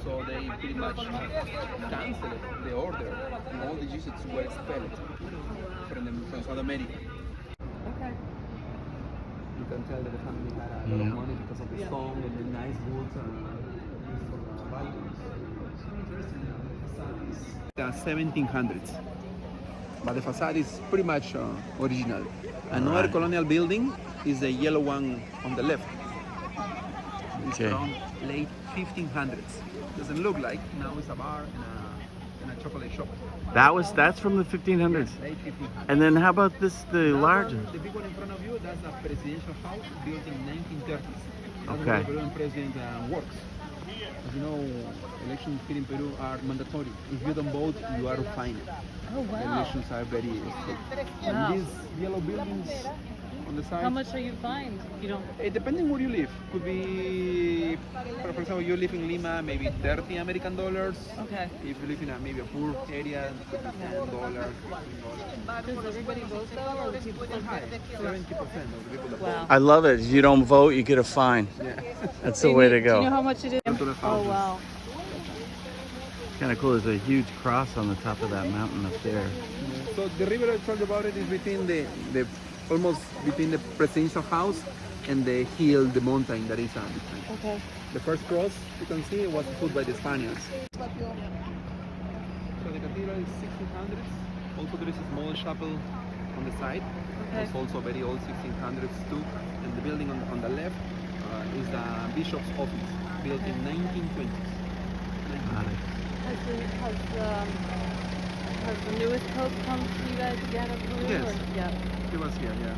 So they pretty much canceled the order, and all the Jesuits were expelled from South America. Okay. You can tell that the family had a lot of money because of the stone and the nice woods used for the balconies. The 1700s, but the facade is pretty much original. Another colonial building is the yellow one on the left. It's around late 1500s. Doesn't look like. Now it's a bar and a chocolate shop. That's from the 1500s. Late 1500s. And then how about this, the larger? The big one in front of you, that's a presidential house built in 1930s. That's Okay. where the Peruvian president works. As you know, elections here in Peru are mandatory. If you don't vote, you are fined. Oh, The wow. elections are very strict. Wow. And these yellow buildings on the side. How much are you fined? You don't. Depending where you live, could be, for example, you live in Lima, maybe 30 American dollars. Okay. If you live in maybe a poor area, $10, $15. Does everybody vote though, or the people vote High, there? 70% of the people that Wow. I love it. If you don't vote, you get a fine. vote. Yeah. That's the way to Do you know go. how much it is? Oh wow. Kind of cool. There's a huge cross on the top of that mountain up there. So the river I told you about it is between the almost between the presidential house and the hill, the mountain that is behind. Okay. The first cross you can see was put by the Spaniards. So the cathedral is 1600s. Also there is a small chapel on the side. Okay. It's also very old 1600s too. And the building on the left is the bishop's office, built in 1920s. Has the newest pope come to you guys again in Peru? Yes. Or? Yeah. He was here, yeah.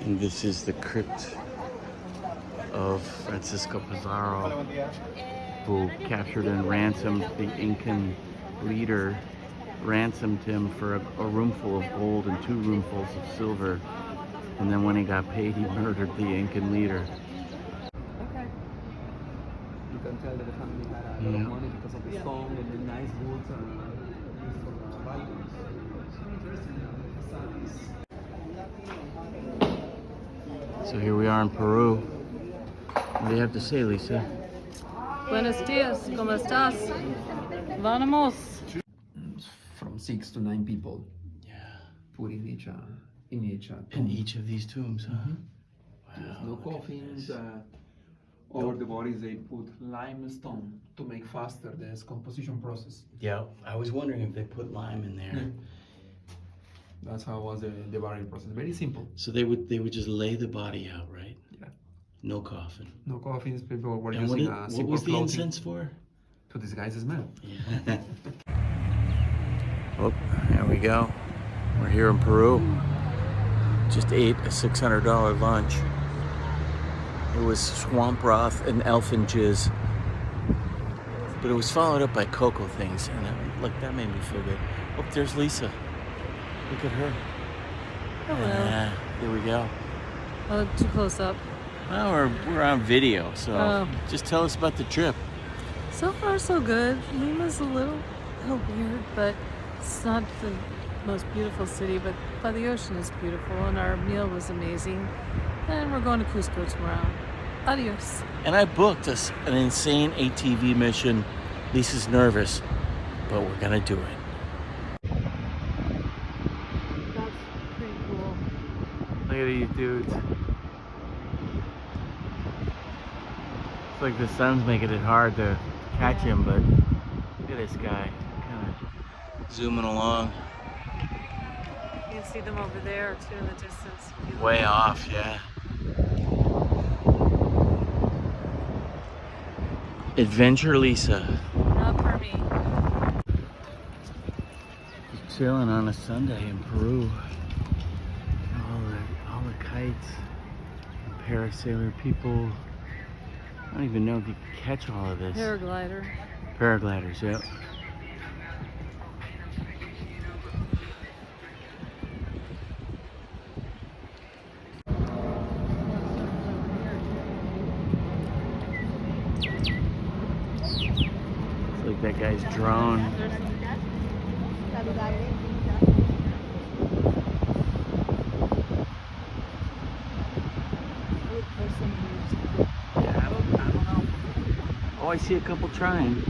And this is the crypt of Francisco Pizarro, who captured and ransomed the Incan leader, ransomed him for a room full of gold and 2 roomfuls of silver. And then when he got paid, he murdered the Incan leader. Okay. You can tell that the family had a lot of money because of the stone and the nice woods used for the balconies. So here we are in Peru. What do you have to say, Lisa? Buenos dias. ¿Cómo estás? Vamos. From 6 to 9 people Yeah. put in each In tomb. each of these tombs, huh? There's Wow. no look at coffins. this. Over the bodies they put limestone to make faster the decomposition process. Yeah, I was wondering if they put lime in there. That's how was the burial process. Very simple. So they would just lay the body out, right? Yeah. No coffin. No coffins. People were And what, using what simple was the clothing incense for? to disguise the smell. Yeah. Oh, there we go. We're here in Peru. Just ate a $600 lunch. It was swamp broth and elfin jizz. But it was followed up by cocoa things. And look, that made me feel good. Oh, there's Lisa. Look at her. Hello. Yeah, here we go. Oh, too close up. Well, we're on video, so Oh. just tell us about the trip. So far, so good. Lima's a little weird, but it's not the most beautiful city, but by the ocean is beautiful, and our meal was amazing. And we're going to Cusco tomorrow. Adios. And I booked us an insane ATV mission. Lisa's nervous, but we're gonna do it. That's pretty cool. Look at these dudes. It's like the sun's making it hard to catch him, but look at this guy, kind of zooming along. You can see them over there too in the distance. Way off, yeah. Adventure Lisa. Not for me. Just chilling on a Sunday in Peru. All the kites, and parasailer people. I don't even know if you can catch all of this. Paraglider. Paragliders, yeah. guy's drone. Yeah, I don't know. Oh, I see a couple trying.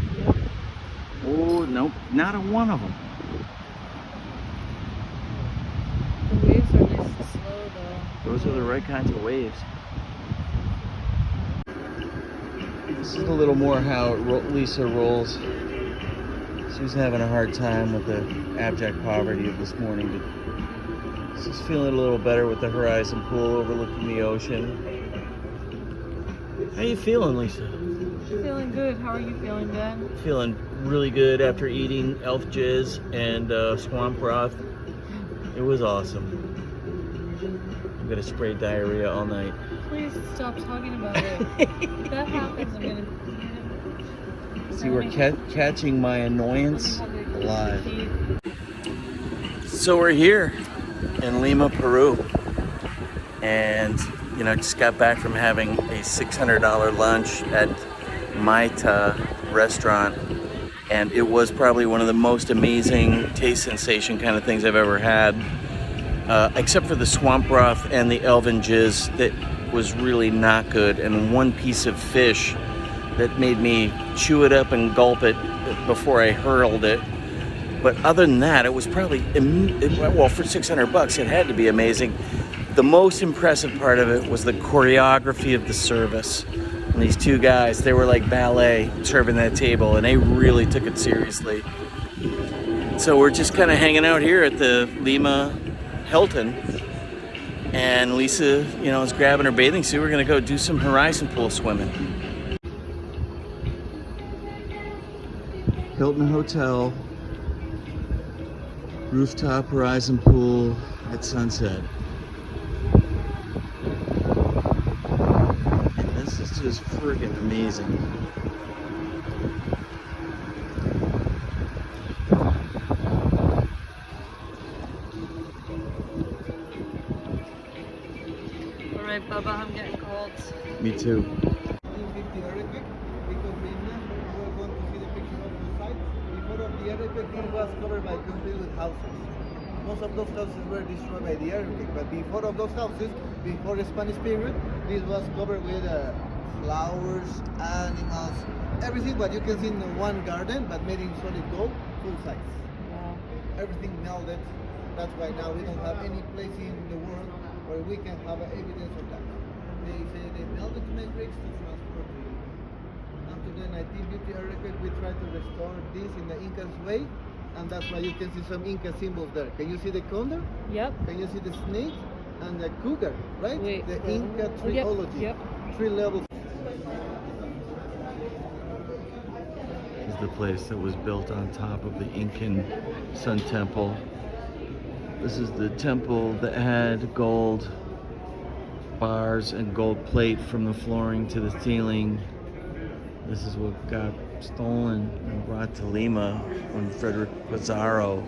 Oh, nope, not a one of them. The waves are nice and slow though. Those are the right kinds of waves. This is a little more how Lisa rolls. She's having a hard time with the abject poverty of this morning, but she's feeling a little better with the horizon pool overlooking the ocean. How you feeling, Lisa? Feeling good. How are you feeling, Ben? Feeling really good after eating elf jizz and swamp broth. It was awesome. I'm gonna spray diarrhea all night. Please stop talking about it. If that happens, I'm gonna. See, we're catching my annoyance live. So we're here in Lima, Peru, and you know, just got back from having a $600 lunch at Maita restaurant, and it was probably one of the most amazing taste sensation kind of things I've ever had, except for the swamp broth and the elven jizz that was really not good, and one piece of fish that made me chew it up and gulp it before I hurled it. But other than that, it was probably, well, for $600 it had to be amazing. The most impressive part of it was the choreography of the service. And these two guys, they were like ballet serving that table, and they really took it seriously. So we're just kind of hanging out here at the Lima Hilton, and Lisa, you know, is grabbing her bathing suit. We're gonna go do some horizon pool swimming. Hilton Hotel, rooftop horizon pool at sunset. And this is just friggin' amazing. All right, Bubba, I'm getting cold. Me too. 1950 earthquake, because remember we're going to see the picture of the site. Before of the earthquake, it was covered by concrete with houses. Most of those houses were destroyed by the earthquake, but before of those houses, before the Spanish period, this was covered with flowers, animals, everything what you can see in one garden, but made in solid gold, full size. Wow. Everything melted. That's why now we don't have any place in the world where we can have evidence of that. They say they melted to make bricks to transport to you. After the 1950 earthquake, we tried to restore this in the Inca's way, and that's why you can see some Inca symbols there. Can you see the condor? Yep. Can you see the snake and the cougar? Right? Wait. The Inca Oh, yep, trilogy. yep. 3 levels. This is the place that was built on top of the Incan Sun Temple. This is the temple that had gold bars and gold plate from the flooring to the ceiling. This is what got stolen and brought to Lima when Frederick Pizarro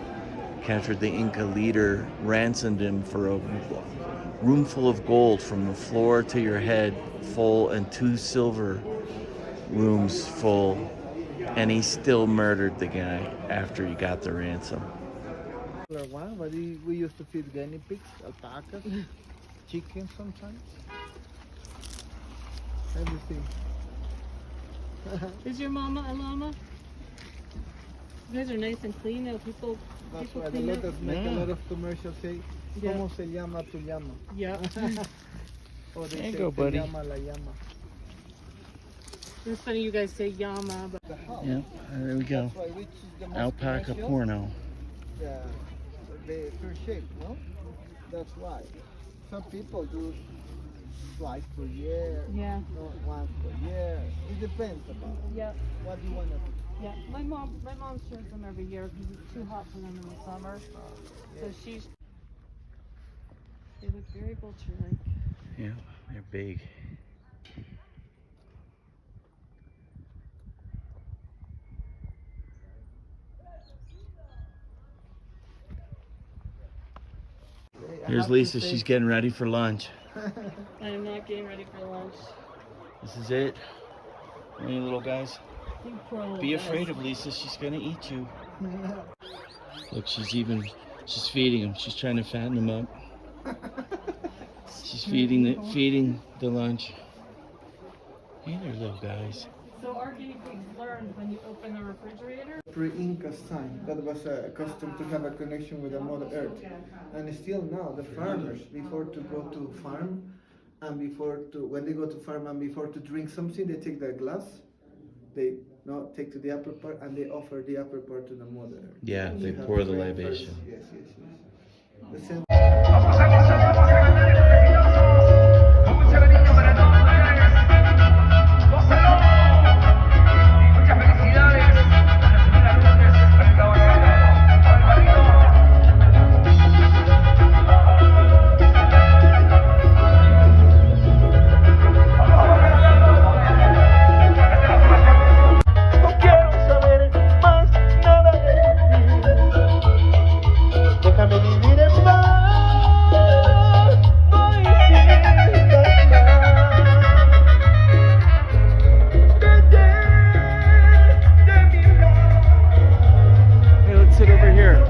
captured the Inca leader, ransomed him for a room full of gold from the floor to your head full, and 2 silver rooms full, and he still murdered the guy after he got the ransom. One, but we used to feed guinea pigs, alpacas, chickens sometimes. Everything. Is your mama a llama? You guys are nice and clean now. People That's people why the clean up. letters make a Yeah. lot of commercials say, Yeah. ¿Cómo se llama tu llama? Yeah. Or they There you say, go, "Se buddy." llama la llama. It's funny you guys say llama, but The house. Yeah, there we go. That's why which is the most Alpaca commercial? porno. The first shape, no? That's why. Some people do twice per year, yeah. no, once per year. It depends about Yeah. what you want to do. Yeah. My mom shares them every year because it's too hot for them in the summer. So she's. They look very vulture-like. Yeah, they're big. I Here's have to Lisa, say- she's getting ready for lunch. I am not getting ready for lunch. This is it. Any little guys? Be afraid of Lisa. She's gonna eat you. Look, she's feeding him. She's trying to fatten him up. She's feeding the lunch. Hey there, little guys. So our guinea pigs learned when you open the refrigerator. Pre-Inca's time, that was accustomed to have a connection with the Mother Earth, and still now the farmers, before to go to farm, and when they go to farm and before to drink something, they take their glass, they take to the upper part, and they offer the upper part to the Mother Earth. Yeah, So they you have pour to the drink libation. first. Yes. The same. Déjame vivir en paz, no insistas más. Vete de mi lado. Hey, let's sit over here.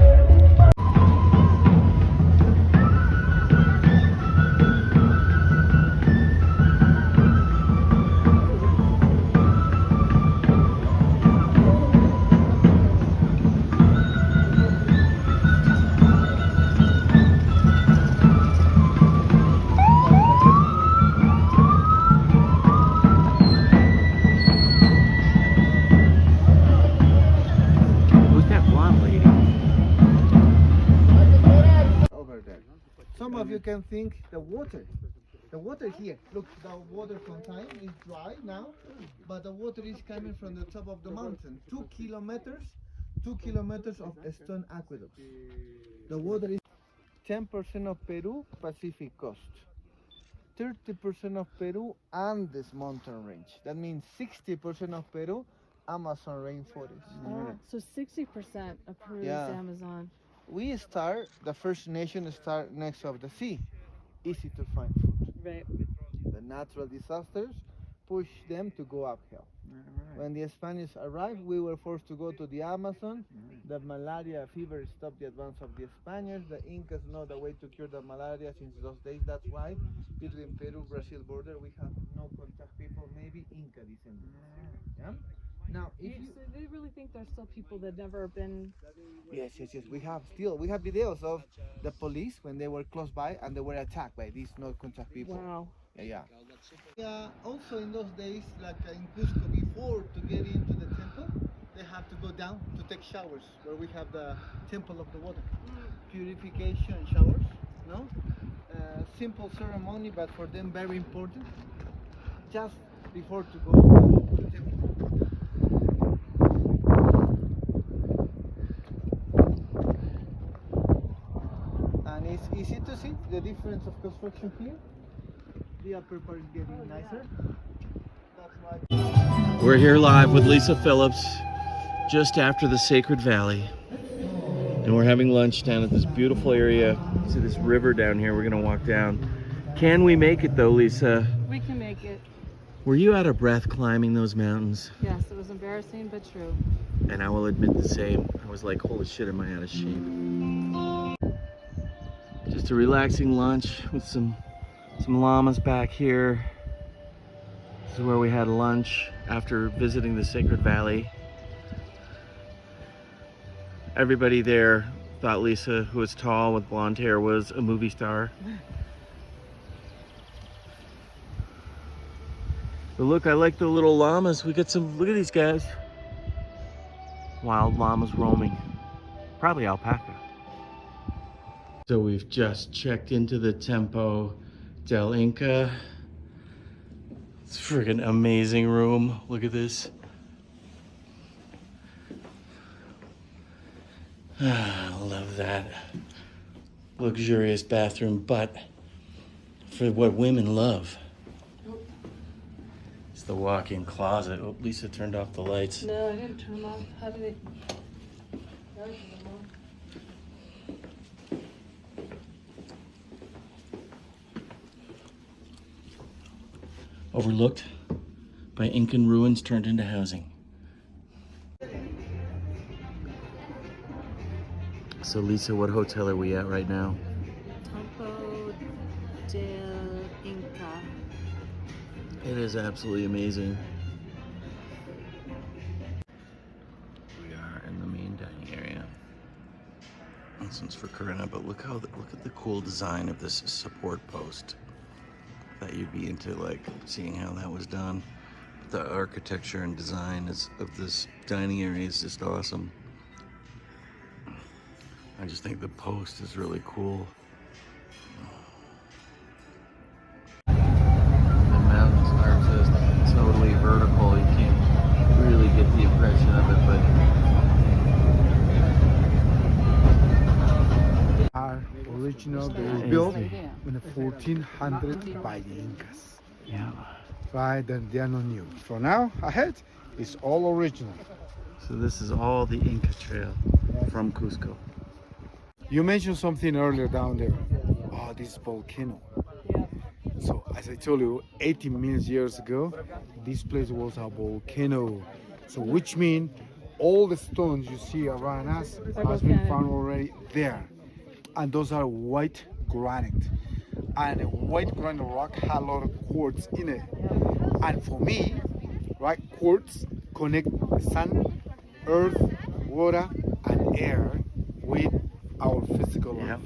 Who's that blonde lady? Over there. Some of you can think the water here. Look, the water fontaine is dry now, but the water is coming from the top of the mountain. 2 kilometers of stone aqueducts. The water is 10% of Peru Pacific coast, 30% of Peru Andes mountain range. That means 60% of Peru Amazon rainforest. So 60% of Peru is Yeah. Amazon. The first nation start next of the sea, easy to find food. Right. The natural disasters push them to go uphill. When the Spanish arrived, we were forced to go to the Amazon. The malaria fever stopped the advance of the Spaniards. The Incas know the way to cure the malaria since those days. That's why between Peru-Brazil border we have no contact people, maybe Inca descendants. Yeah? Now, if you, So they really think there's still people that never been. yes. We have videos of the police when they were close by and they were attacked by these no contact people. Wow. Yeah. Also in those days, like in Cusco, before to get into the temple, they have to go down to take showers, where we have the temple of the water, purification showers. No, simple ceremony, but for them very important. Just before to go to the temple. And it's easy to see the difference of construction here. The upper part is getting nicer. That's why. We're here live with Lisa Phillips just after the Sacred Valley. And we're having lunch down at this beautiful area. See this river down here, we're gonna walk down. Can we make it though, Lisa? We can make it. Were you out of breath climbing those mountains? Yes, it was embarrassing but true. And I will admit the same. I was like, holy shit, am I out of shape? Just a relaxing lunch with some llamas back here. This is where we had lunch after visiting the Sacred Valley. Everybody there thought Lisa, who was tall with blonde hair, was a movie star. But look, I like the little llamas. We got some, look at these guys. Wild llamas roaming. Probably alpaca. So we've just checked into the Tempo del Inca. It's a friggin' amazing room. Look at this. Ah, love that. Luxurious bathroom, but for what women love. It's the walk-in closet. Oh, Lisa turned off the lights. No, I didn't turn them off. How did it? Overlooked by Incan ruins turned into housing. So Lisa, what hotel are we at right now? Campo del Inca. It is absolutely amazing. We are in the main dining area. This one's for Corinna, but look at the cool design of this support post. That you'd be into like seeing how that was done. The architecture and design of this dining area is just awesome. I just think the post is really cool. The mountains are just totally vertical. You can't really get the impression of it, but are original. They were built in the 1400 by the Incas. yeah. Right, and they are not new. So now ahead, it's all original. So this is all the Inca Trail from Cusco. You mentioned something earlier down there. Oh, this volcano. So as I told you, 18 million years ago, this place was a volcano. So which means all the stones you see around us has been found already there. And those are white granite. And a white granite rock had a lot of quartz in it. And for me, right, quartz connect the sun, earth, water, and air with our physical life.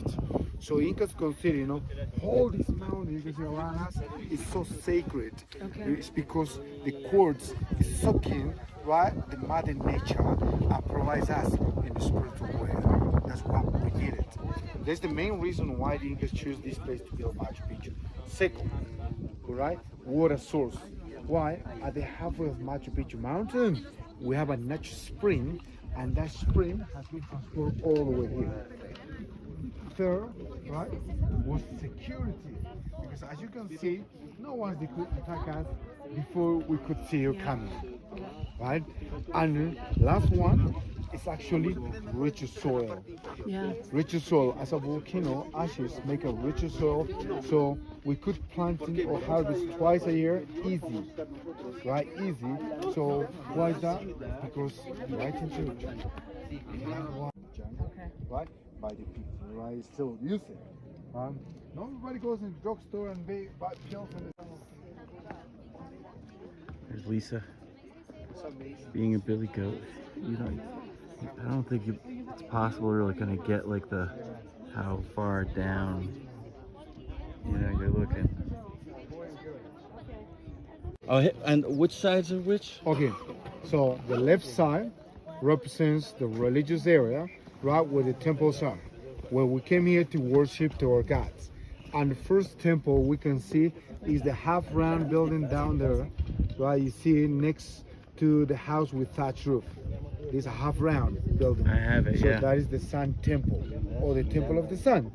So Incas consider, all these mountains you can see around us is so sacred. It's because the quartz is soaking, right, the mother nature and provides us in the spiritual way. That's why we need it. That's the main reason why the Incas choose this place to build Machu Picchu. Second, right, water source. Why? At the halfway of Machu Picchu mountain, we have a natural spring, and that spring has been transported all the way here. Third, right, was security. Because as you can see, no one could attack us before we could see you coming. Right? And last one is actually richer soil. Yeah. Richer soil, as a volcano, ashes make a richer soil, so we could plant or harvest twice a year, easy, right? Easy. So why is that? Because right into the jungle, right? By the people, right? Still use it. Not everybody goes in the drugstore and buy pills and. There's Lisa being a billy goat. I don't think it's possible we're gonna get like how far down you're looking. Oh, and which sides are which? Okay, so the left side represents the religious area, right where the temples are, where we came here to worship to our gods. And the first temple we can see is the half-round building down there, right? You see it next to the house with thatch roof. This is a half-round building. I have it, so yeah. That is the Sun Temple, or the Temple of the Sun.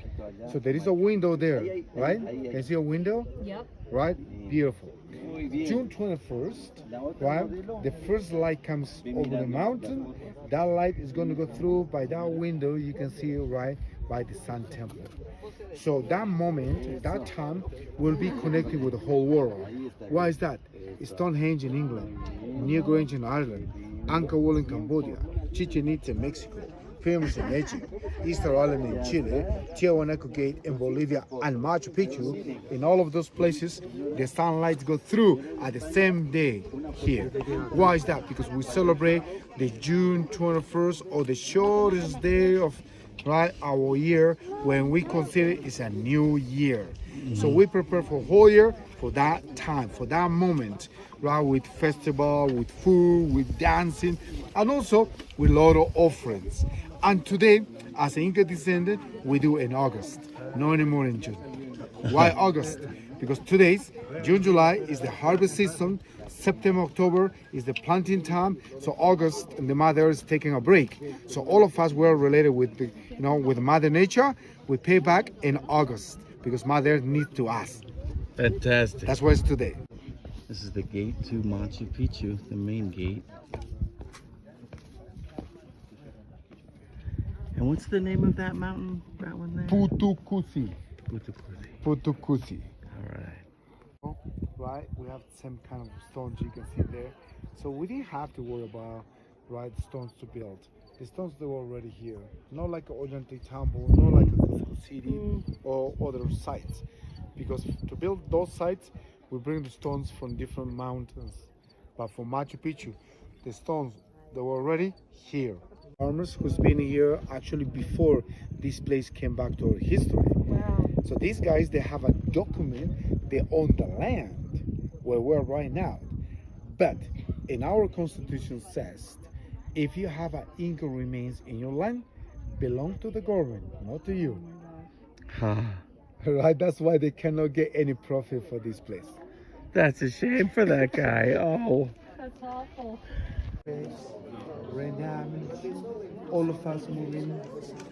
So there is a window there, right? Can you see a window? Yep. Right? Beautiful. June 21st, right? The first light comes over the mountain. That light is going to go through by that window. You can see right by the Sun Temple. So that moment, that time, will be connected with the whole world. Why is that? Stonehenge in England, Newgrange in Ireland, Angkor Wat in Cambodia, Chichen Itza in Mexico, Pyramids in Egypt, Easter Island in Chile, Tiahuanaco Gate in Bolivia, and Machu Picchu. In all of those places, the sunlight go through at the same day here. Why is that? Because we celebrate the June 21st, or the shortest day of our year, when we consider it's a new year. So we prepare for whole year for that time, for that moment, right? With festival, with food, with dancing, and also with a lot of offerings. And today, as an Inca descendant, we do in August, not anymore in June. Why August? Because today's June, July is the harvest season. September, October is the planting time. So August, and the Mother is taking a break. So all of us were related with with Mother Nature. We pay back in August because Mother needs to us. Fantastic. That's why it's today. This is the gate to Machu Picchu, the main gate. And what's the name of that mountain? That one there? Putucusi. Putucusi. Putucusi. All right. Right, we have some kind of stones you can see there. So we didn't have to worry about stones to build. The stones they were already here. Not like Ollantaytambo, not like a Cusco City or other sites. Because to build those sites, we bring the stones from different mountains. But for Machu Picchu, the stones they were already here. Farmers who's been here actually before this place came back to our history. Wow. So these guys they have a document, they own the land where we're right now. But in our constitution says if you have an Inca remains in your land, belong to the government, not to you. Right? That's why they cannot get any profit for this place. That's a shame for that guy. Oh. That's awful. Right now, all of us moving,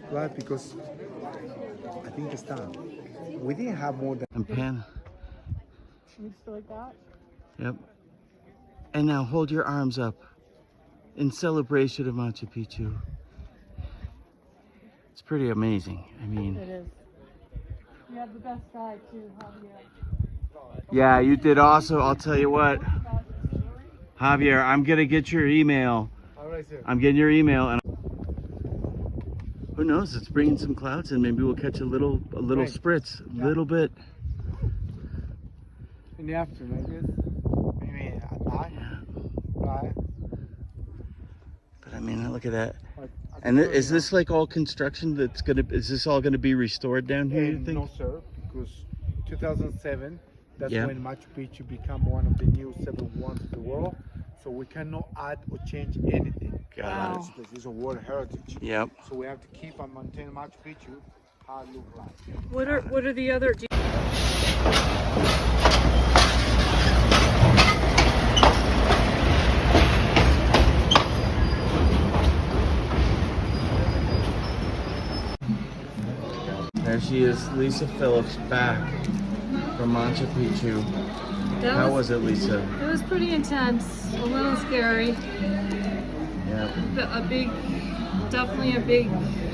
right? Because I think it's time. We didn't have more than. And pan. Looks like that. Yep. And now hold your arms up in celebration of Machu Picchu. It's pretty amazing. I mean, It is. You have the best guide too, Javier. yeah, you did also. I'll tell you what, Javier, I'm gonna get your email. All right, sir. I'm getting your email, and who knows? It's bringing some clouds, and maybe we'll catch a little Right. spritz, a Yeah. little bit. In the afternoon, I guess. Maybe at night. Right. But I mean, look at that. But And is this like all construction that's gonna? Is this all gonna be restored down here? You think? No, sir, because 2007, that's Yeah. when Machu Picchu became one of the new 7 wonders of the world. So we cannot add or change anything. Got This place is a World Heritage. Yep. So we have to keep and maintain Machu Picchu how it look like. What are the other? There she is, Lisa Phillips, back from Machu Picchu. How was it, Lisa? It was pretty intense, a little scary. Yeah. Definitely a big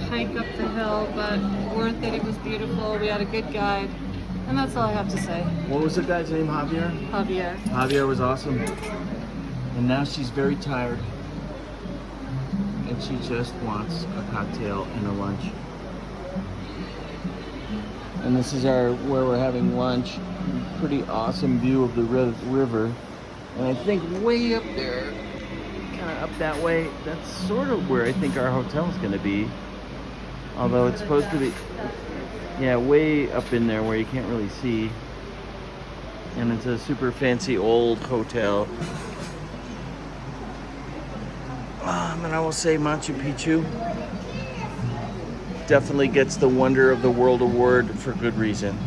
hike up the hill, but worth it. It was beautiful. We had a good guide, and that's all I have to say. What was the guy's name? Javier? Javier. Javier was awesome. And now she's very tired. And she just wants a cocktail and a lunch. And this is where we're having lunch. Pretty awesome view of the river. And I think way up there, kind of up that way, that's sort of where I think our hotel is going to be. Although it's supposed to be, yeah, way up in there where you can't really see. And it's a super fancy old hotel. And I will say Machu Picchu definitely gets the Wonder of the World award for good reason.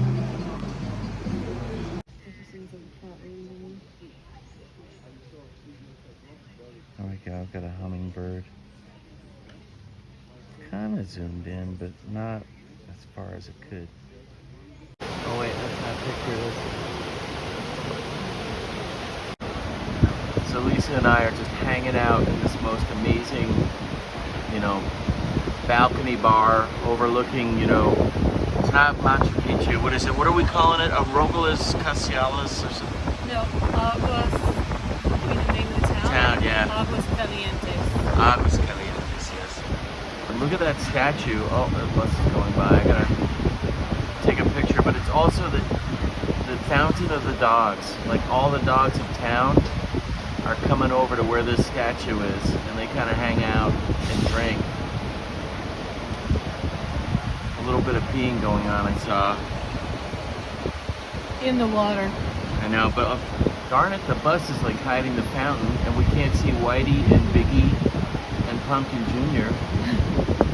Oh my God, I've got a hummingbird. Kind of zoomed in, but not as far as it could. Oh wait, that's not picture. So Lisa and I are just hanging out in this most amazing, balcony bar overlooking, it's not Machu Picchu. What is it? What are we calling it? Arrogalas Casialas or something? No, Aguas. You mean the name of the town? Town, yeah. Aguas Calientes. Aguas Calientes, yes. And look at that statue. Oh, the bus is going by. I gotta take a picture. But it's also the fountain of the dogs. Like all the dogs of town are coming over to where this statue is, and they kind of hang out and drink. A little bit of peeing going on, I saw. In the water. I know, but darn it, the bus is like hiding the fountain, and we can't see Whitey and Biggie and Pumpkin Jr.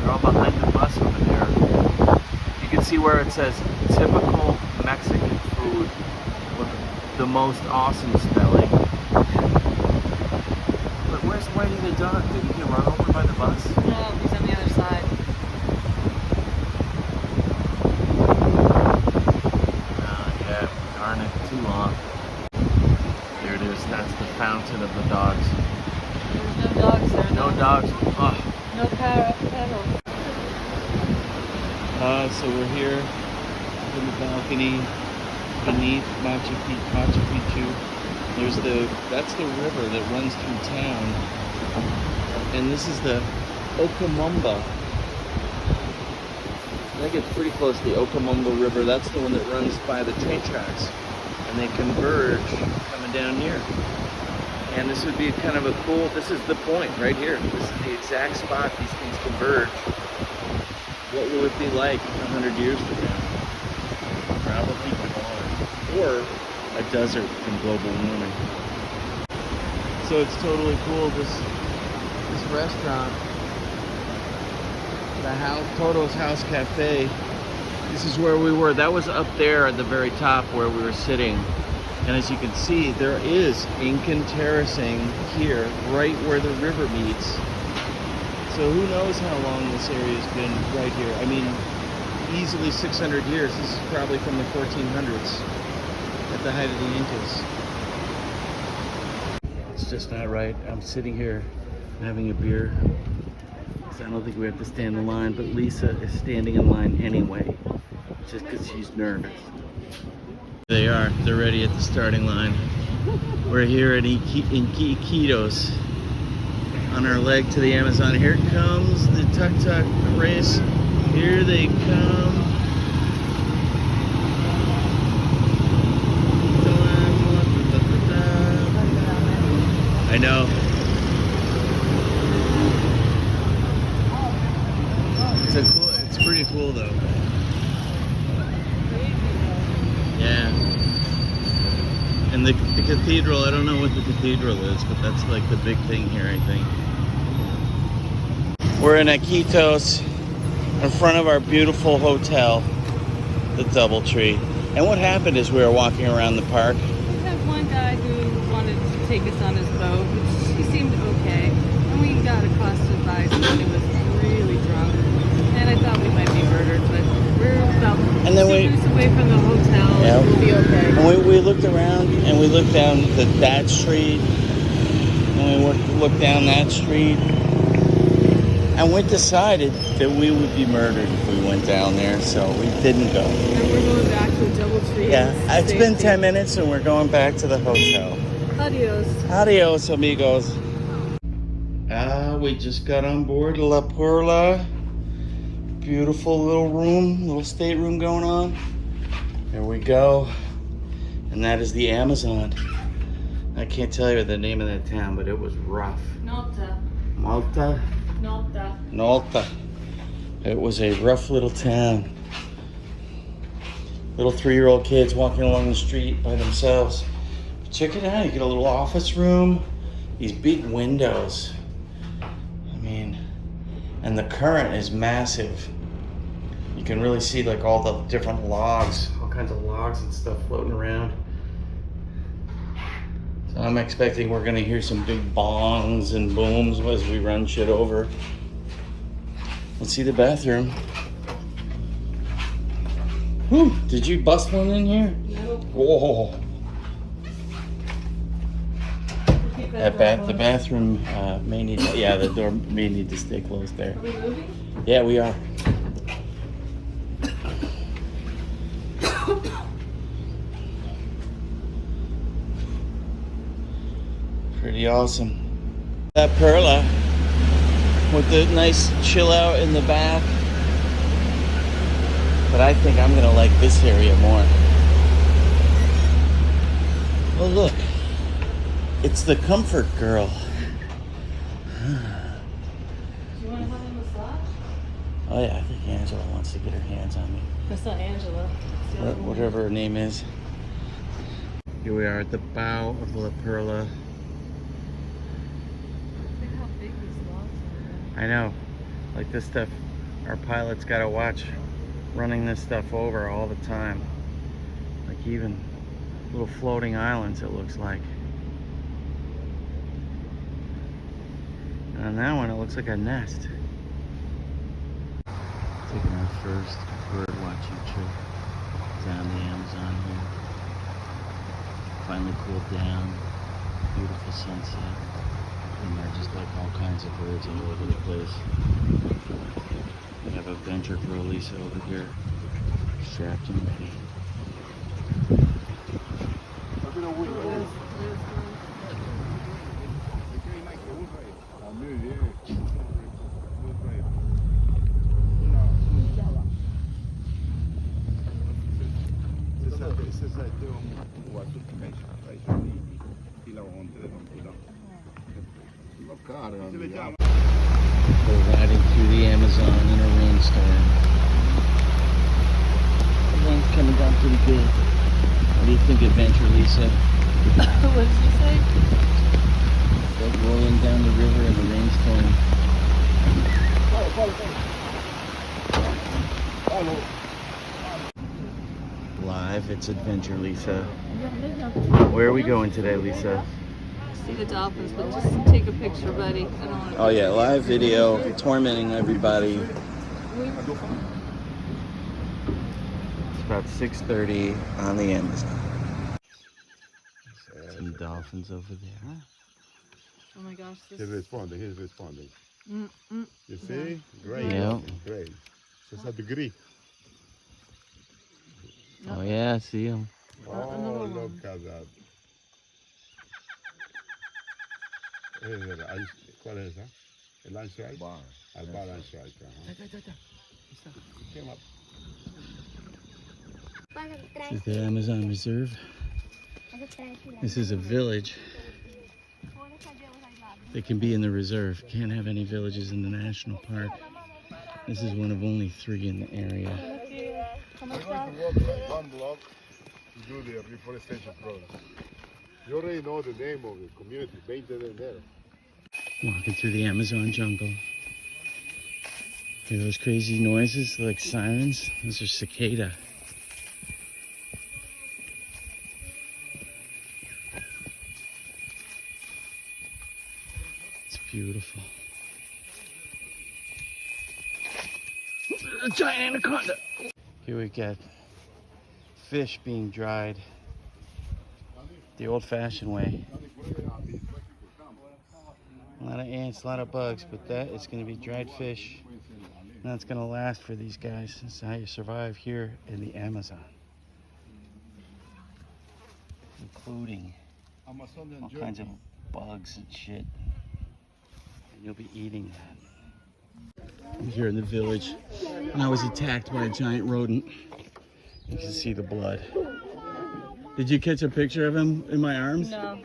They're all behind the bus over there. You can see where it says typical Mexican food with the most awesome spelling. But where's Whitey the dog? Did he get run over by the bus? No, he's on the other side. Yeah, darn it, too long. There it is, that's the fountain of the dogs. There's no dogs there. No dogs. Oh. No pedal. So we're here in the balcony beneath Machu Picchu. That's the river that runs through town. And this is the Ocamamba. I think it's pretty close to the Ocamamba River. That's the one that runs by the train tracks. And they converge coming down here. And this would be kind of a cool, this is the point right here. This is the exact spot these things converge. What will it be like 100 years from now? Probably gone. Or a desert from global warming. So it's totally cool, this restaurant, the house, Toto's House Cafe. This is where we were. That was up there at the very top where we were sitting. And as you can see, there is Incan terracing here, right where the river meets. So who knows how long this area has been right here. I mean, easily 600 years. This is probably from the 1400s, at the height of the Incas. It's just not right. I'm sitting here having a beer. So I don't think we have to stand in line, but Lisa is standing in line anyway, just because she's nervous. They are. They're ready at the starting line. We're here at Iquitos on our leg to the Amazon. Here comes the tuk-tuk race. Here they come. I know. It's pretty cool though. Yeah. And the cathedral, I don't know what the cathedral is, but that's like the big thing here, I think. We're in Iquitos, in front of our beautiful hotel, the Doubletree. And what happened is we were walking around the park. We had one guy who wanted to take us on his boat, which he seemed okay. And we got accosted by someone who was really drunk. And I thought we might be murdered, but we're about 2 minutes away from the hotel. Yeah. We'll be okay. And we looked around and we looked down that street. And we looked down that street. And we decided that we would be murdered if we went down there, so we didn't go. And we're going back to Doubletree. Yeah, it's been 10 minutes and we're going back to the hotel. Adios. Adios, amigos. We just got on board La Perla. Beautiful little room, little stateroom going on. There we go. And that is the Amazon. I can't tell you the name of that town, but it was rough. Nota. Malta? Nota. Nolta. It was a rough little town. Little 3-year-old kids walking along the street by themselves. Check it out, you get a little office room. These big windows. I mean, and the current is massive. You can really see like all the different logs, all kinds of logs and stuff floating around. So I'm expecting we're gonna hear some big bongs and booms as we run shit over. Let's see the bathroom. Whew, did you bust one in here? No. Whoa. The bathroom may need, the door may need to stay closed there. Are we moving? Yeah, we are. Pretty awesome. That Perla with the nice chill out in the back. But I think I'm gonna like this area more. Oh look, it's the Comfort Girl. Do you want to have a massage? Oh yeah, I think Angela wants to get her hands on me. That's not Angela. It's the other one. Whatever her name is. Here we are at the bow of La Perla. Look how big these logs are. I know, like this stuff, our pilots gotta watch running this stuff over all the time. Like even little floating islands, it looks like. And on that one, it looks like a nest. Taking our first bird watching trip down the Amazon here. Finally cooled down, beautiful sunset. And there are just like all kinds of birds all over the place. We have a venture for Elisa over here, strapped and ready. Ese sai de un guato che mi sa, i giardini, i lavanti del non lo carga. We're riding through the Amazon in a rainstorm. The rain's coming down pretty good. What do you think, Adventure Lisa? What did you say? Like rolling down the river in a rainstorm. Live, it's Adventure Lisa. Where are we going today, Lisa? See the dolphins, but just take a picture, buddy. I don't want to. Oh yeah, live video, tormenting everybody. It's about 6:30 on the Amazon. Some dolphins over there. Oh my gosh, this He's responding, he's responding. Mm-mm. You see? Great, Yeah. great. It's a degree. Oh yeah, I see them. Oh, look at that. ¿Cuál es esa? El anchoite? Bar anchoite. Came up. This is the Amazon Reserve. This is a village that can be in the reserve. Can't have any villages in the national park. This is one of only 3 in the area. We're going to walk one block to do the reforestation process. You already know the name of the community, 20 de enero. Walking through the Amazon jungle. Hear those crazy noises like sirens? Those are cicada. It's beautiful. A giant anaconda! Here we got fish being dried the old-fashioned way. A lot of ants, a lot of bugs, but that is going to be dried fish. And that's going to last for these guys. This is how you survive here in the Amazon. Including all kinds of bugs and shit. And you'll be eating that. I'm here in the village, and I was attacked by a giant rodent. You can see the blood. Did you catch a picture of him in my arms? No.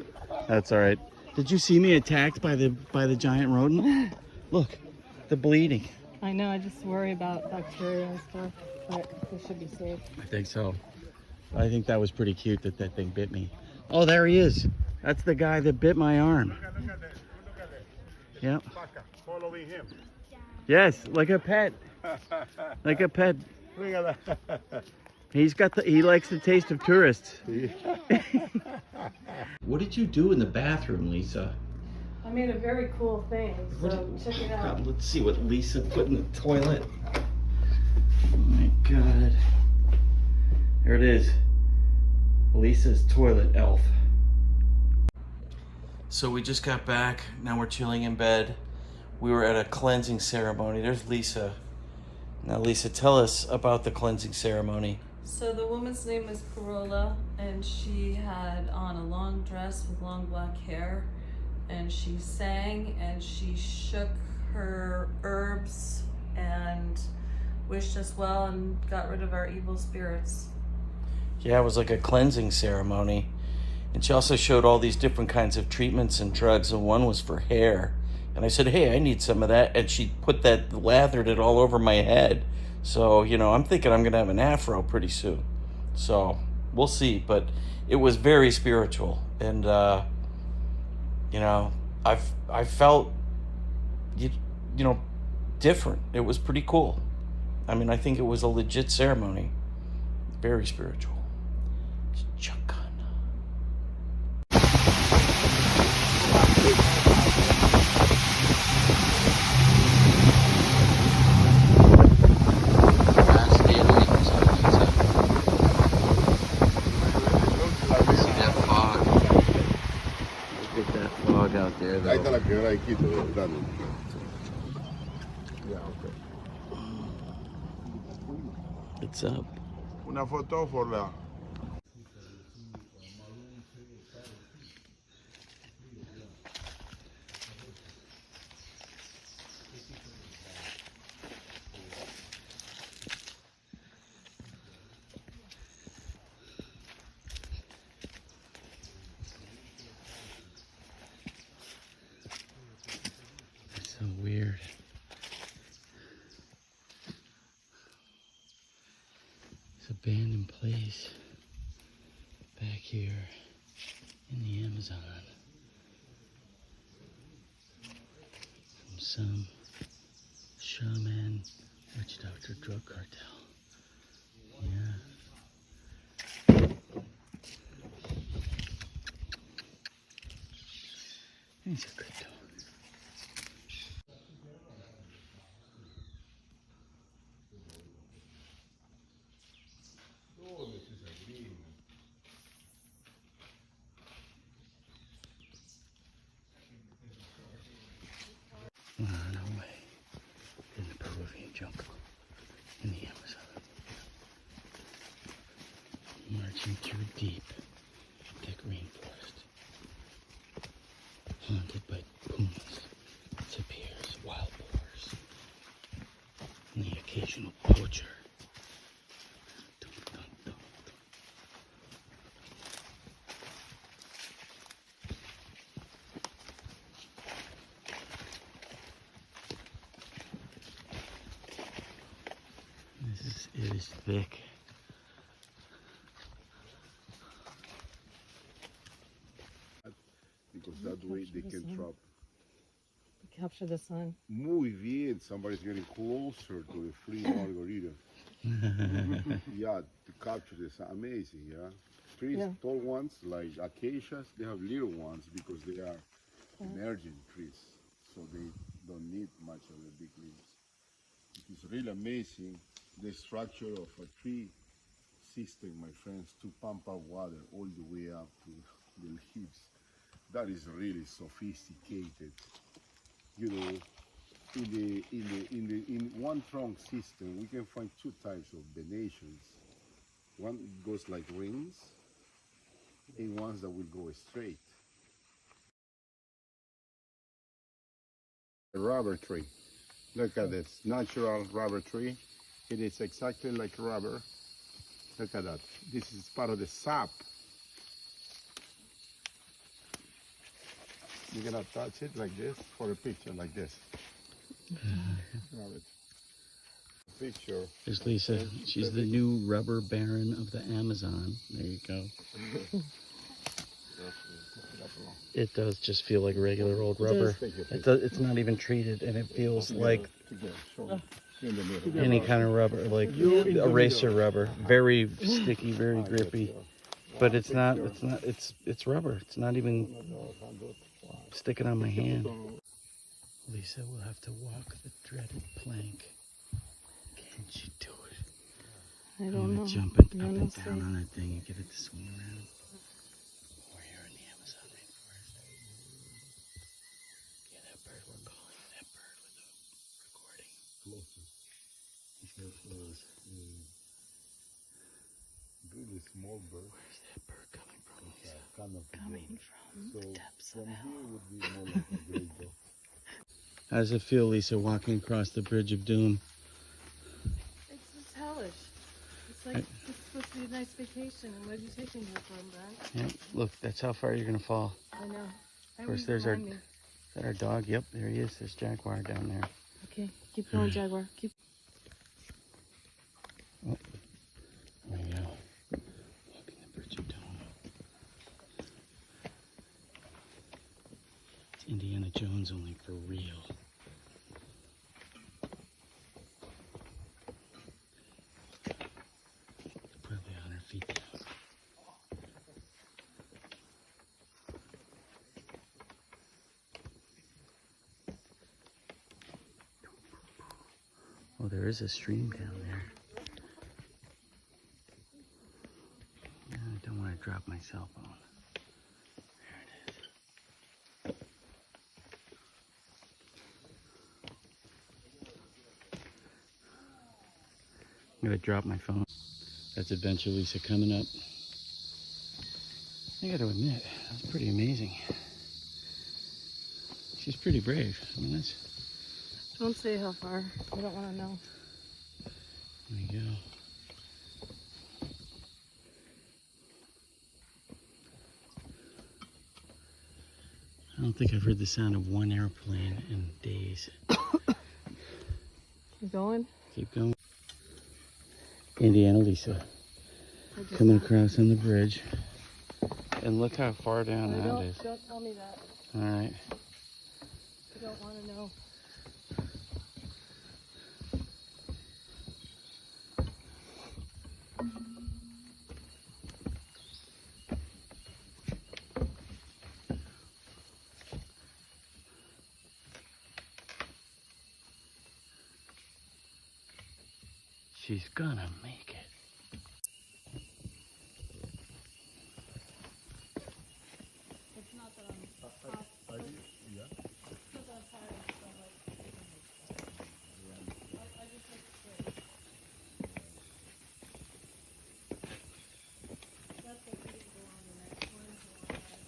That's all right. Did you see me attacked by the giant rodent? Look, the bleeding. I know, I just worry about bacteria and stuff, but they should be safe. I think so. I think that was pretty cute that that thing bit me. Oh, there he is. That's the guy that bit my arm. Look at that. Yep. Following him. Yes, like a pet. Like a pet. Look at that. He likes the taste of tourists. What did you do in the bathroom, Lisa? I made a very cool thing, so check it out. God, let's see what Lisa put in the toilet. Oh my God. There it is. Lisa's toilet elf. So we just got back. Now we're chilling in bed. We were at a cleansing ceremony. There's Lisa. Now, Lisa, tell us about the cleansing ceremony. So the woman's name is Corolla, and she had on a long dress with long black hair, and she sang and she shook her herbs and wished us well and got rid of our evil spirits. Yeah, it was like a cleansing ceremony. And she also showed all these different kinds of treatments and drugs, and one was for hair. And I said, hey, I need some of that. And she put that, lathered it all over my head. So, you know, I'm thinking I'm going to have an afro pretty soon. So, we'll see. But it was very spiritual. And, you know, I felt, you know, different. It was pretty cool. I mean, I think it was a legit ceremony. Very spiritual. Shotgun. Out there, Ahí está la quebrada de Quito, grande. Ya, okay. It's up. Una foto por la... abandoned place back here in the Amazon from some shaman, witch doctor, drug cartel. Yeah. He's a good dog. On our way in the Peruvian jungle, in the Amazon, marching through deep, thick rainforest, haunted by pumas, tapirs, wild boars, and the occasional poacher. Dun, dun, dun, dun. It is thick. Because that way they can trap. Capture the sun. Muy bien, somebody's getting closer to the free margarita. Yeah, to capture this, amazing, yeah. Trees, Yeah. tall ones like acacias, they have little ones because they are emerging trees, so they don't need much of the big leaves. It is really amazing the structure of a tree system, my friends, to pump out water all the way up to the leaves. That is really sophisticated. You know, in one trunk system, we can find two types of venations. One goes like rings, and ones that will go straight. A rubber tree. Look at this natural rubber tree. It is exactly like rubber. Look at that. This is part of the sap. You're gonna touch it like this for a picture, like this. Grab it. Picture. There's Lisa. She's the new rubber baron of the Amazon. There you go. It does just feel like regular old rubber. It's not even treated, and it feels like any kind of rubber, like eraser rubber. Very sticky, very grippy. But it's not. It's rubber. It's not even sticking on my hand. Lisa will have to walk the dreaded plank. Can she do it? I I'm don't gonna know. jump it Yeah, up no and say. down on that thing and get it to swing around. We're here in the Amazon rainforest. Yeah, that bird we're calling. That bird with the recording. He's real close. Really small bird. Where's that bird coming from, Lisa? Kind of Coming from so the depths of from hell. here would be more like a great dog. How does it feel, Lisa, walking across the Bridge of Doom? It's hellish. It's like it's supposed to be a nice vacation, and what are you taking me from, Brad? Yeah, look, that's how far you're gonna fall. I know. Of course, there's our. Is that our dog? Yep, there he is. There's Jaguar down there. Okay, keep going, Jaguar. Keep. Oh, there we go. Walking the Bridge of Doom. It's Indiana Jones, only for real. Probably on her feet now. Oh, there is a stream down there. Yeah, I don't want to drop my cell phone. There it is. I'm gonna drop my phone. That's Adventure Lisa coming up. I gotta admit, that's pretty amazing. She's pretty brave. I mean, that's. Don't say how far. I don't want to know. There you go. I don't think I've heard the sound of one airplane in days. Keep going. Keep going. Indiana Lisa. coming across on the bridge. And look how far down that is. Don't tell me that. All right. I don't want to know. She's gonna make it. It's not that I'm hot. Yeah. It's not that I'm tired. It's not like I just look straight. That's what we didn't go on the next one. So on that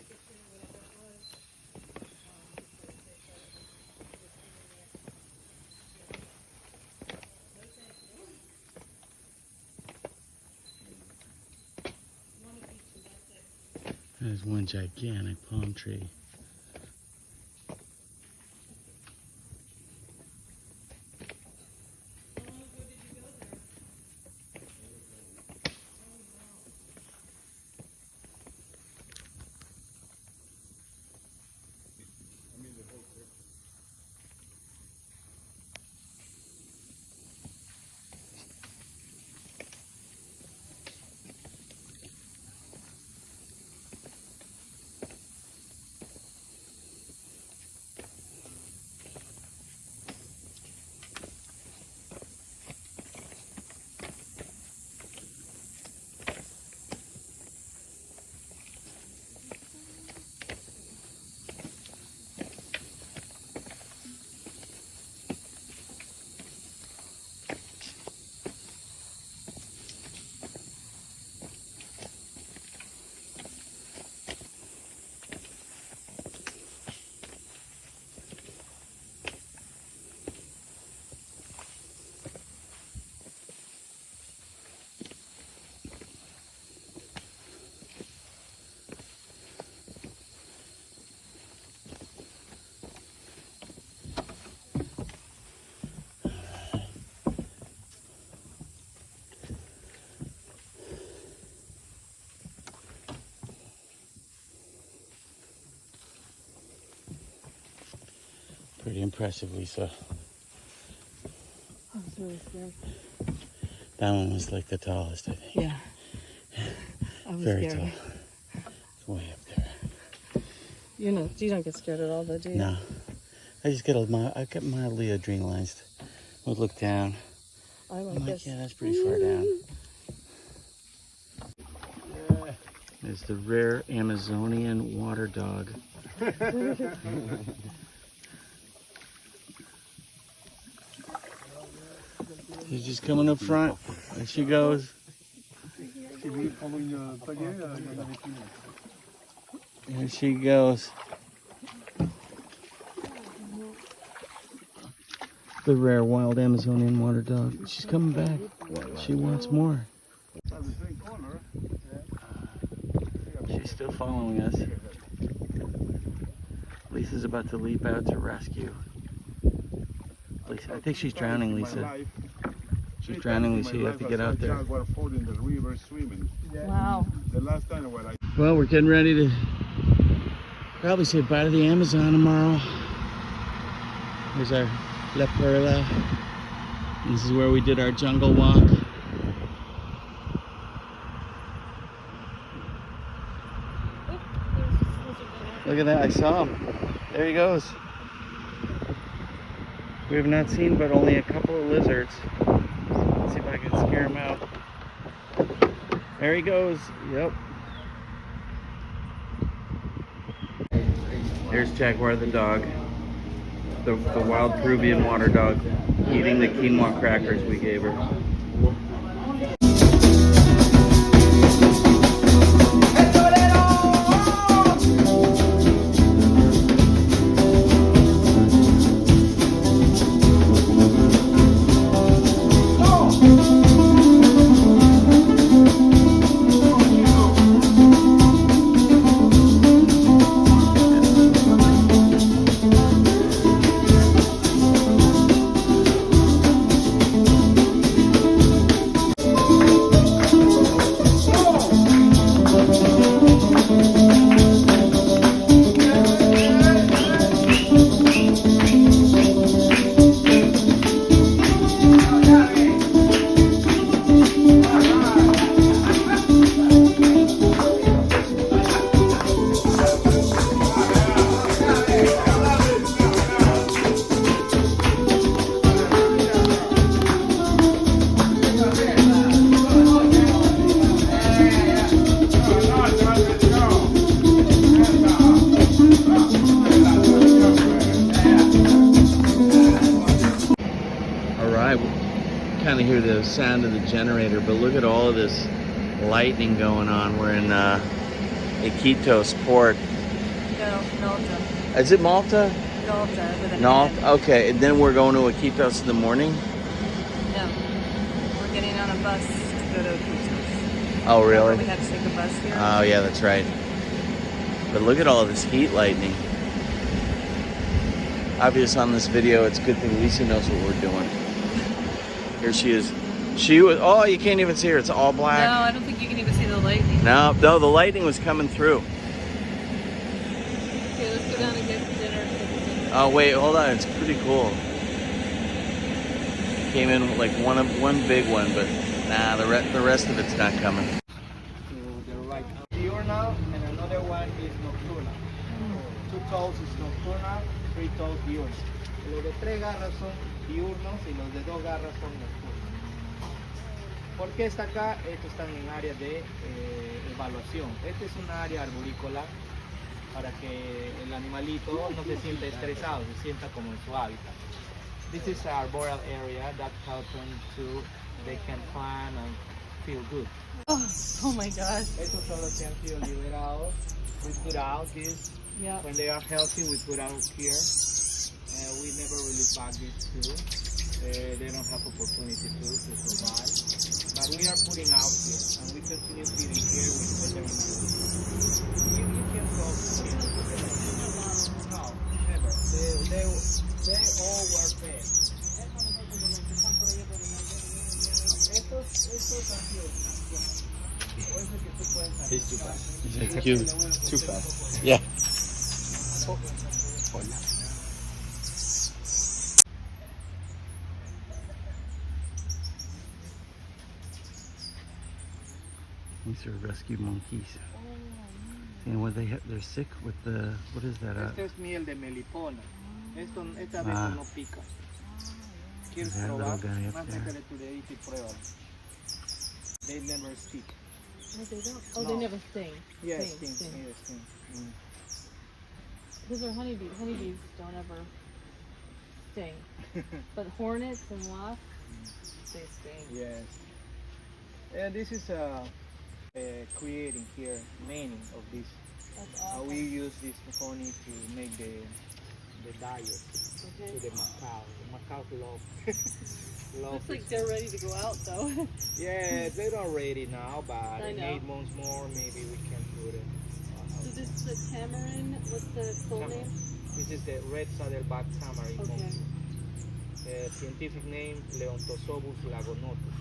picture, whatever it was. There's one gigantic palm tree. Pretty impressive, Lisa. I was really scared. That one was like the tallest, I think. Yeah. I was Very scared. tall. It's way up there. You don't get scared at all, though, do you? No. I just get I get mildly adrenalized. I would look down. I'm I'm like, guess. yeah, that's pretty far down. There's the rare Amazonian water dog. She's just coming up front. There she goes. There she goes. The rare wild Amazonian water dog. She's coming back. She wants more. She's still following us. Lisa's about to leap out to rescue. Lisa, I think she's drowning, Lisa. She's drowning, Lisa. You have to get out there. Wow. The last time when I Well, we're getting ready to probably say bye to the Amazon tomorrow. Here's our La Perla. This is where we did our jungle walk. Look at that, I saw him. There he goes. We have not seen but only a couple of lizards. Let's see if I can scare him out. There he goes. Yep. There's Jaguar the dog. The wild Peruvian water dog eating the quinoa crackers we gave her. the sound of the generator, but look at all of this lightning going on. We're in Iquitos port. No, Malta. Is it Malta? Malta with an No. N. Okay, and then we're going to Iquitos in the morning. No. We're getting on a bus to go to Iquitos. Oh, really? We had to take a bus here. Oh, yeah, that's right. But look at all this heat lightning. Obvious on this video, it's a good thing Lisa knows what we're doing. Here she is. She was, oh, you can't even see her. It's all black. No, I don't think you can even see the lightning. No, the lightning was coming through. Okay, let's go down and get dinner. Oh, wait, hold on. It's pretty cool. Came in like one big one, but nah, the rest of it's not coming. To the right. Diurnal and another one is nocturnal. 2 toes is nocturnal, 3 toes diurnal. Los de 3 garras son diurnos y los de 2 garras son nocturnos. ¿Por qué está acá? Estos están en área de evaluación. Este es una área arborícola para que el animalito no se sienta estresado, se sienta como en su hábitat. This is an arboreal area that helps them to, they can climb and feel good. Oh my gosh. Estos son los que han sido liberados. We put out this. Yeah. When they are healthy, we put out here. We never release back these two. They don't have opportunity to survive. But we are putting out here, and we continue feeding here with veterinarians. You can go no, never. They all were fed. Estos han sido nación. Por eso que tú puedes hacer. He's too fast. It's cute. Too fast. Yeah. These are rescued monkeys. And what they're sick with the, what is that? Esta es miel de melipona. Esta vez no pica. ¿Quieres That probar? little guy up Más there. métele tu dedito y pruébalo. They never stick. No, they don't. Oh, No. they never sting. Yes, Sting, sting. sting. Yes, sting. Mm. Because they're honeybees. Honeybees don't ever sting. But hornets and wasps, they sting. Yes. This is creating here many of these. That's awesome. We use this honey to make the diet Okay. to the macaw. The macaws love. love Looks like this. they're ready to go out though. Yeah, they're not ready now, but I in know. 8 months more, maybe we can put it. So this is the tamarin. What's the full name? This is the red saddleback tamarin Okay. monkey. Scientific name Leontosobus lagonotus.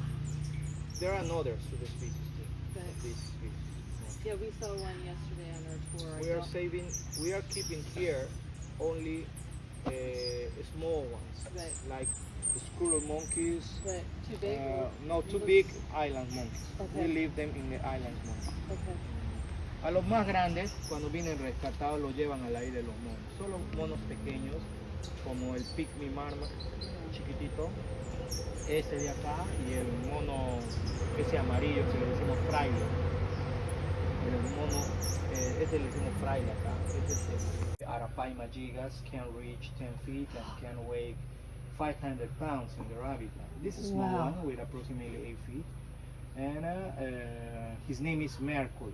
There are others to the species too. Okay. This species. Yeah, we saw one yesterday on our tour. We are saving. We are keeping here only small ones, Right. like the squirrel monkeys. But too big? or- No, too big island monkeys. Okay. We leave them in the island monkeys. Okay. A los más grandes, cuando vienen rescatados, los llevan a la isla de los monos. Solo monos pequeños, como el pygmy marma, chiquitito, ese de acá, y el mono ese amarillo que le decimos fraile. El mono, ese le decimos fraile acá. Ese es el Arapaima gigas, can reach 10 feet and can weigh 500 pounds in their habitat. This is a small Wow. one with approximately 8 feet. And his name is Mercury.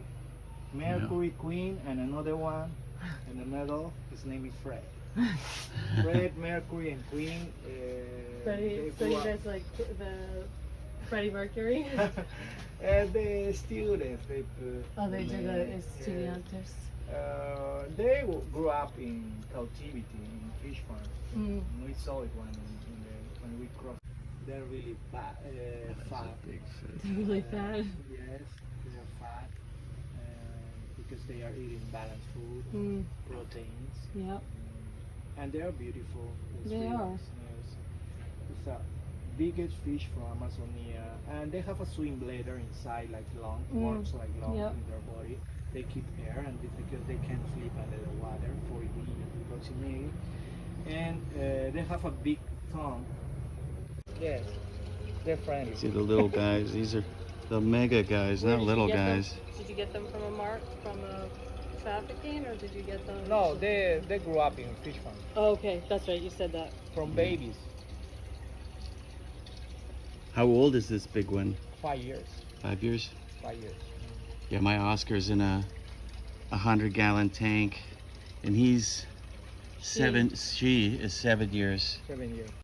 Mercury Queen, and another one in the middle, his name is Fred. Fred, Mercury, and Queen. Freddie, so you guys like the Freddie Mercury? The students, they put. Oh, they do the yes. estudiantes. They grew up in captivity in fish farms. Mm. We saw it when we crossed. They're really fat. Big fish. They're really fat. Yes, they're fat because they are eating balanced food, Mm. proteins, Yep. and they are beautiful. It's They really are. nice, yes. It's the biggest fish from Amazonia, and they have a swim bladder inside, like lungs, works like lungs Yep. in their body. They keep air, and because they can't sleep under the water for immediate proximity, and they have a big tongue. Yes, they're friendly. See the little guys. These are the mega guys, Where not did you little get them? guys. Did you get them from a trafficking, or did you get them? No, they grew up in fish farms Oh, okay, that's right. You said that. from babies. How old is this big one? 5 years. 5 years? 5 years. Yeah, my Oscar's in a 100-gallon tank, and she is 7 years. 7 years.